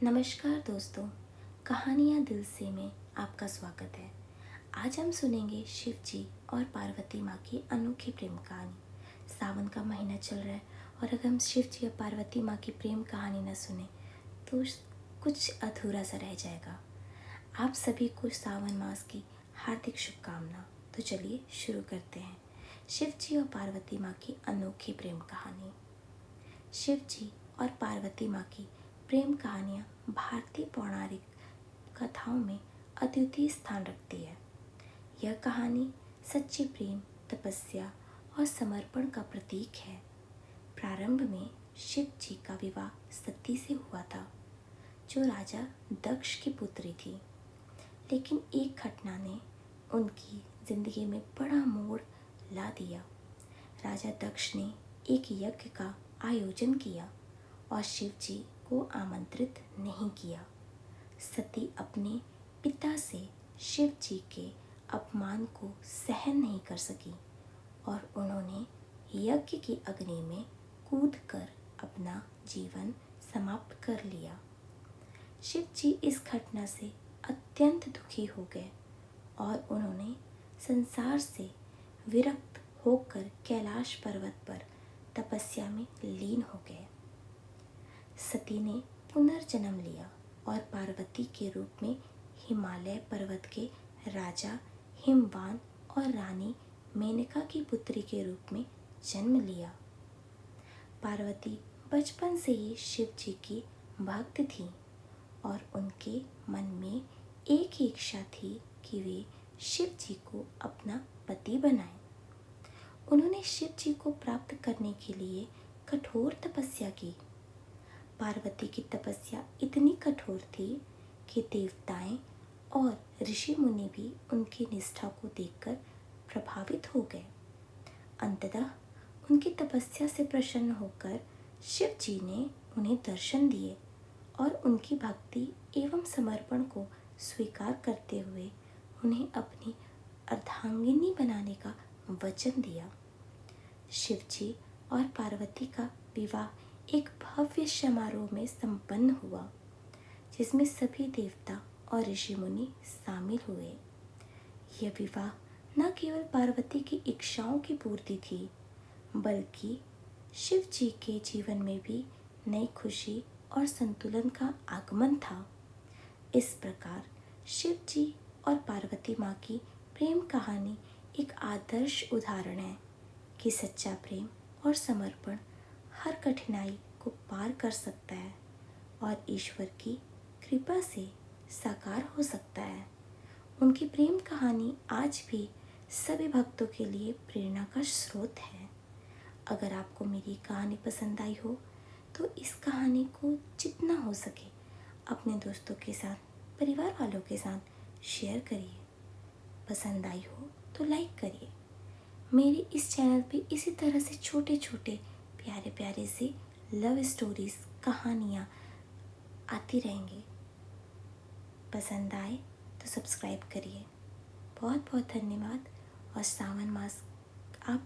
नमस्कार दोस्तों, कहानियाँ दिल से में आपका स्वागत है। आज हम सुनेंगे शिव जी और पार्वती माँ की अनोखी प्रेम कहानी। सावन का महीना चल रहा है और अगर हम शिव जी और पार्वती माँ की प्रेम कहानी न सुने तो कुछ अधूरा सा रह जाएगा। आप सभी को सावन मास की हार्दिक शुभकामना। तो चलिए शुरू करते हैं शिव जी और पार्वती माँ की अनोखी प्रेम कहानी। शिव जी और पार्वती माँ की प्रेम कहानियाँ भारतीय पौराणिक कथाओं में अद्वितीय स्थान रखती है। यह कहानी सच्चे प्रेम, तपस्या और समर्पण का प्रतीक है। प्रारंभ में शिव जी का विवाह सती से हुआ था, जो राजा दक्ष की पुत्री थी। लेकिन एक घटना ने उनकी जिंदगी में बड़ा मोड़ ला दिया। राजा दक्ष ने एक यज्ञ का आयोजन किया और शिव जी को आमंत्रित नहीं किया। सती अपने पिता से शिव जी के अपमान को सहन नहीं कर सकी और उन्होंने यज्ञ की अग्नि में कूदकर अपना जीवन समाप्त कर लिया। शिव जी इस घटना से अत्यंत दुखी हो गए और उन्होंने संसार से विरक्त होकर कैलाश पर्वत पर तपस्या में लीन हो गए। सती ने पुनर्जन्म लिया और पार्वती के रूप में हिमालय पर्वत के राजा हिमवान और रानी मेनका की पुत्री के रूप में जन्म लिया। पार्वती बचपन से ही शिव जी की भक्त थी और उनके मन में एक ही इच्छा थी कि वे शिव जी को अपना पति बनाएं। उन्होंने शिव जी को प्राप्त करने के लिए कठोर तपस्या की। पार्वती की तपस्या इतनी कठोर थी कि देवताएं और ऋषि मुनि भी उनकी निष्ठा को देखकर प्रभावित हो गए। अंततः उनकी तपस्या से प्रसन्न होकर शिव जी ने उन्हें दर्शन दिए और उनकी भक्ति एवं समर्पण को स्वीकार करते हुए उन्हें अपनी अर्धांगिनी बनाने का वचन दिया। शिव जी और पार्वती का विवाह एक भव्य समारोह में संपन्न हुआ, जिसमें सभी देवता और ऋषि मुनि शामिल हुए। यह विवाह न केवल पार्वती की इच्छाओं की पूर्ति थी, बल्कि शिव जी के जीवन में भी नई खुशी और संतुलन का आगमन था। इस प्रकार शिव जी और पार्वती माँ की प्रेम कहानी एक आदर्श उदाहरण है कि सच्चा प्रेम और समर्पण हर कठिनाई को पार कर सकता है और ईश्वर की कृपा से साकार हो सकता है। उनकी प्रेम कहानी आज भी सभी भक्तों के लिए प्रेरणा का स्रोत है। अगर आपको मेरी कहानी पसंद आई हो तो इस कहानी को जितना हो सके अपने दोस्तों के साथ, परिवार वालों के साथ शेयर करिए। पसंद आई हो तो लाइक करिए। मेरे इस चैनल पे इसी तरह से छोटे छोटे प्यारे प्यारे से लव स्टोरीज, कहानियाँ आती रहेंगी। पसंद आए तो सब्सक्राइब करिए। बहुत बहुत धन्यवाद और सावन मास आप